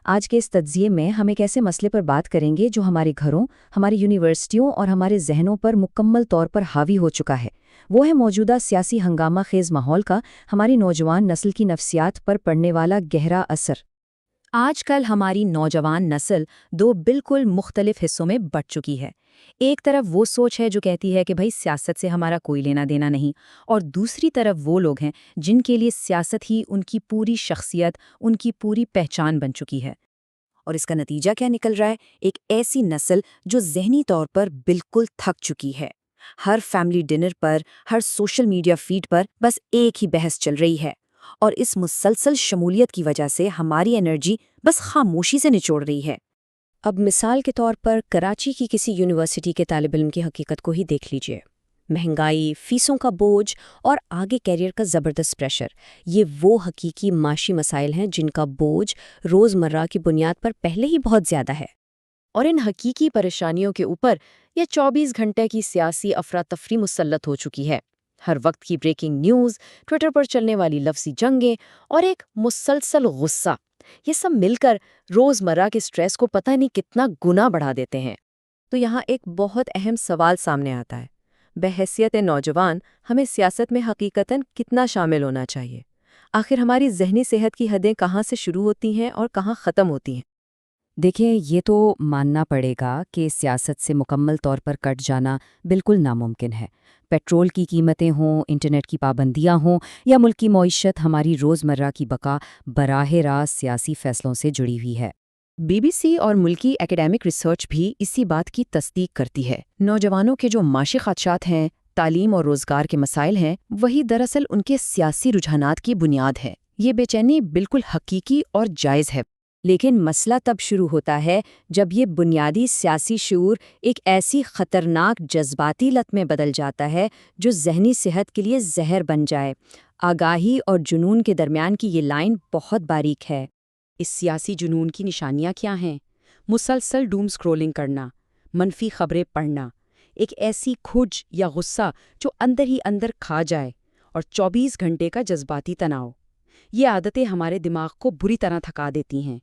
آج کے اس تجزیے میں ہم ایک ایسے مسئلے پر بات کریں گے جو ہمارے گھروں، ہماری یونیورسٹیوں اور ہمارے ذہنوں پر مکمل طور پر حاوی ہو چکا ہے۔ وہ ہے موجودہ سیاسی ہنگامہ خیز ماحول کا ہماری نوجوان نسل کی نفسیات پر پڑنے والا گہرا اثر۔ آج کل ہماری نوجوان نسل دو بالکل مختلف حصوں میں بٹ چکی ہے۔ ایک طرف وہ سوچ ہے جو کہتی ہے کہ بھئی سیاست سے ہمارا کوئی لینا دینا نہیں، اور دوسری طرف وہ لوگ ہیں جن کے لیے سیاست ہی ان کی پوری شخصیت، ان کی پوری پہچان بن چکی ہے۔ اور اس کا نتیجہ کیا نکل رہا ہے؟ ایک ایسی نسل جو ذہنی طور پر بالکل تھک چکی ہے۔ ہر فیملی ڈنر پر، ہر سوشل میڈیا فیڈ پر بس ایک ہی بحث چل رہی ہے، اور اس مسلسل شمولیت کی وجہ سے ہماری انرجی بس خاموشی سے نچوڑ رہی ہے۔ اب مثال کے طور پر کراچی کی کسی یونیورسٹی کے طالب علم کی حقیقت کو ہی دیکھ لیجئے۔ مہنگائی، فیسوں کا بوجھ اور آگے کیریئر کا زبردست پریشر، یہ وہ حقیقی معاشی مسائل ہیں جن کا بوجھ روزمرہ کی بنیاد پر پہلے ہی بہت زیادہ ہے۔ اور ان حقیقی پریشانیوں کے اوپر یہ 24 گھنٹے کی سیاسی افراتفری مسلط ہو چکی ہے۔ ہر وقت کی بریکنگ نیوز، ٹویٹر پر چلنے والی لفظی جنگیں اور ایک مسلسل غصہ، یہ سب مل کر روزمرہ کے سٹریس کو پتہ نہیں کتنا گنا بڑھا دیتے ہیں۔ تو یہاں ایک بہت اہم سوال سامنے آتا ہے، بحیثیت نوجوان ہمیں سیاست میں حقیقتاً کتنا شامل ہونا چاہیے؟ آخر ہماری ذہنی صحت کی حدیں کہاں سے شروع ہوتی ہیں اور کہاں ختم ہوتی ہیں؟ دیکھیں، یہ تو ماننا پڑے گا کہ سیاست سے مکمل طور پر کٹ جانا بالکل ناممکن ہے۔ پیٹرول کی قیمتیں ہوں، انٹرنیٹ کی پابندیاں ہوں یا ملک کی معیشت، ہماری روزمرہ کی بقا براہ راست سیاسی فیصلوں سے جڑی ہوئی ہے۔ بی بی سی اور ملکی ایکیڈیمک ریسرچ بھی اسی بات کی تصدیق کرتی ہے۔ نوجوانوں کے جو معاشی خدشات ہیں، تعلیم اور روزگار کے مسائل ہیں، وہی دراصل ان کے سیاسی رجحانات کی بنیاد ہے۔ یہ بے چینی بالکل حقیقی اور جائز ہے، لیکن مسئلہ تب شروع ہوتا ہے جب یہ بنیادی سیاسی شعور ایک ایسی خطرناک جذباتی لت میں بدل جاتا ہے جو ذہنی صحت کے لیے زہر بن جائے۔ آگاہی اور جنون کے درمیان کی یہ لائن بہت باریک ہے۔ اس سیاسی جنون کی نشانیاں کیا ہیں؟ مسلسل ڈوم سکرولنگ کرنا، منفی خبریں پڑھنا، ایک ایسی کھج یا غصہ جو اندر ہی اندر کھا جائے، اور 24 گھنٹے کا جذباتی تناؤ۔ یہ عادتیں ہمارے دماغ کو بری طرح تھکا دیتی ہیں۔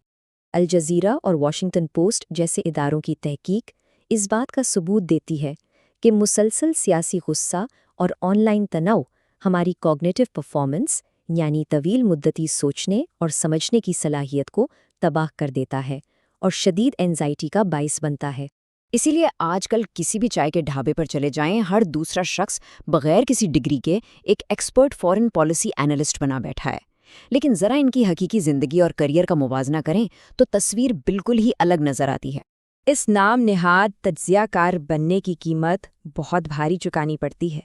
الجزیرہ اور واشنگٹن پوسٹ جیسے اداروں کی تحقیق اس بات کا ثبوت دیتی ہے کہ مسلسل سیاسی غصہ اور آن لائن تناؤ ہماری کوگنیٹو پرفارمنس، یعنی طویل مدتی سوچنے اور سمجھنے کی صلاحیت کو تباہ کر دیتا ہے اور شدید اینزائٹی کا باعث بنتا ہے۔ اسی لیے آج کل کسی بھی چائے کے ڈھابے پر چلے جائیں، ہر دوسرا شخص بغیر کسی ڈگری کے ایک ایکسپرٹ فارن پالیسی اینالسٹ بنا بیٹھا ہے۔ لیکن ذرا ان کی حقیقی زندگی اور کریئر کا موازنہ کریں تو تصویر بالکل ہی الگ نظر آتی ہے۔ اس نام نہاد تجزیہ کار بننے کی قیمت بہت بھاری چکانی پڑتی ہے۔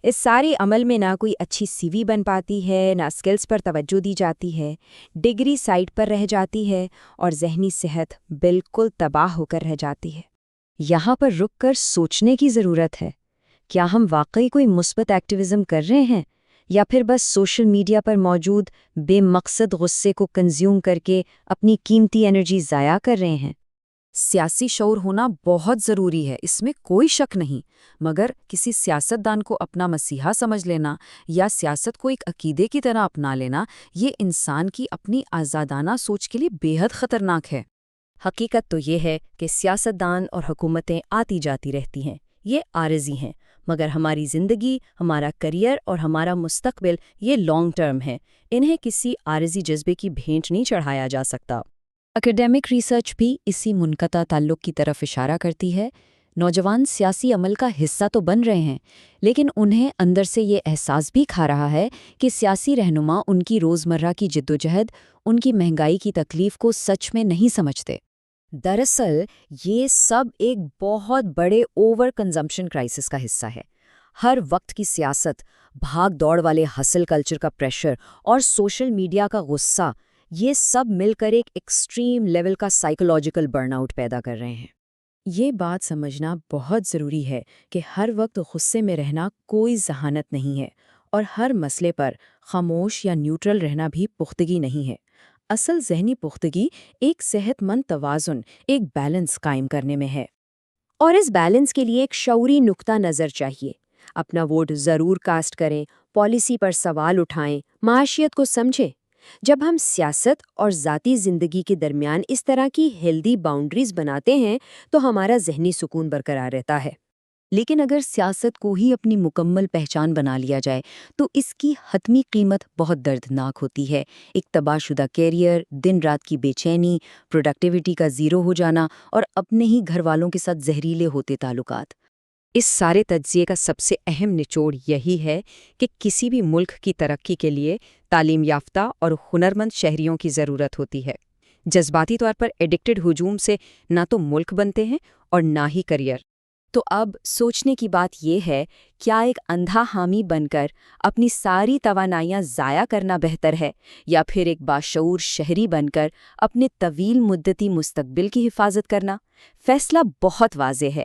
اس ساری عمل میں نہ کوئی اچھی سی وی بن پاتی ہے، نہ اسکلز پر توجہ دی جاتی ہے، ڈگری سائٹ پر رہ جاتی ہے، اور ذہنی صحت بالکل تباہ ہو کر رہ جاتی ہے۔ یہاں پر رک کر سوچنے کی ضرورت ہے، کیا ہم واقعی کوئی مثبت ایکٹیویزم کر رہے ہیں، یا پھر بس سوشل میڈیا پر موجود بے مقصد غصے کو کنزیوم کر کے اپنی قیمتی انرجی ضائع کر رہے ہیں؟ سیاسی شعور ہونا بہت ضروری ہے، اس میں کوئی شک نہیں، مگر کسی سیاستدان کو اپنا مسیحا سمجھ لینا یا سیاست کو ایک عقیدے کی طرح اپنا لینا، یہ انسان کی اپنی آزادانہ سوچ کے لیے بے حد خطرناک ہے۔ حقیقت تو یہ ہے کہ سیاستدان اور حکومتیں آتی جاتی رہتی ہیں، یہ عارضی ہیں، مگر ہماری زندگی، ہمارا کریئر اور ہمارا مستقبل یہ لانگ ٹرم ہے، انہیں کسی عارضی جذبے کی بھینٹ نہیں چڑھایا جا سکتا۔ اکیڈیمک ریسرچ بھی اسی منقطع تعلق کی طرف اشارہ کرتی ہے۔ نوجوان سیاسی عمل کا حصہ تو بن رہے ہیں، لیکن انہیں اندر سے یہ احساس بھی کھا رہا ہے کہ سیاسی رہنما ان کی روزمرہ کی جدوجہد، ان کی مہنگائی کی تکلیف کو سچ میں نہیں سمجھتے۔ دراصل یہ سب ایک بہت بڑے اوور کنزمپشن کرائسس کا حصہ ہے۔ ہر وقت کی سیاست، بھاگ دوڑ والے ہسل کلچر کا پریشر اور سوشل میڈیا کا غصہ، یہ سب مل کر ایک ایکسٹریم لیول کا سائیکولوجیکل برن آؤٹ پیدا کر رہے ہیں۔ یہ بات سمجھنا بہت ضروری ہے کہ ہر وقت غصے میں رہنا کوئی ذہانت نہیں ہے، اور ہر مسئلے پر خاموش یا نیوٹرل رہنا بھی پختگی نہیں ہے۔ اصل ذہنی پختگی ایک صحت مند توازن، ایک بیلنس قائم کرنے میں ہے، اور اس بیلنس کے لیے ایک شعوری نقطہ نظر چاہیے۔ اپنا ووٹ ضرور کاسٹ کریں، پالیسی پر سوال اٹھائیں، معاشیت کو سمجھیں، جب ہم سیاست اور ذاتی زندگی کے درمیان اس طرح کی ہیلدی باؤنڈریز بناتے ہیں تو ہمارا ذہنی سکون برقرار رہتا ہے۔ لیکن اگر سیاست کو ہی اپنی مکمل پہچان بنا لیا جائے تو اس کی حتمی قیمت بہت دردناک ہوتی ہے۔ ایک تباہ شدہ کیریئر، دن رات کی بے چینی، پروڈکٹیوٹی کا زیرو ہو جانا اور اپنے ہی گھر والوں کے ساتھ زہریلے ہوتے تعلقات۔ اس سارے تجزیے کا سب سے اہم نچوڑ یہی ہے کہ کسی بھی ملک کی ترقی کے لیے تعلیم یافتہ اور ہنرمند شہریوں کی ضرورت ہوتی ہے۔ جذباتی طور پر ایڈکٹڈ ہجوم سے نہ تو ملک بنتے ہیں اور نہ ہی کریئر۔ تو اب سوچنے کی بات یہ ہے، کیا ایک اندھا حامی بن کر اپنی ساری توانائیاں ضائع کرنا بہتر ہے، یا پھر ایک باشعور شہری بن کر اپنے طویل مدتی مستقبل کی حفاظت کرنا؟ فیصلہ بہت واضح ہے۔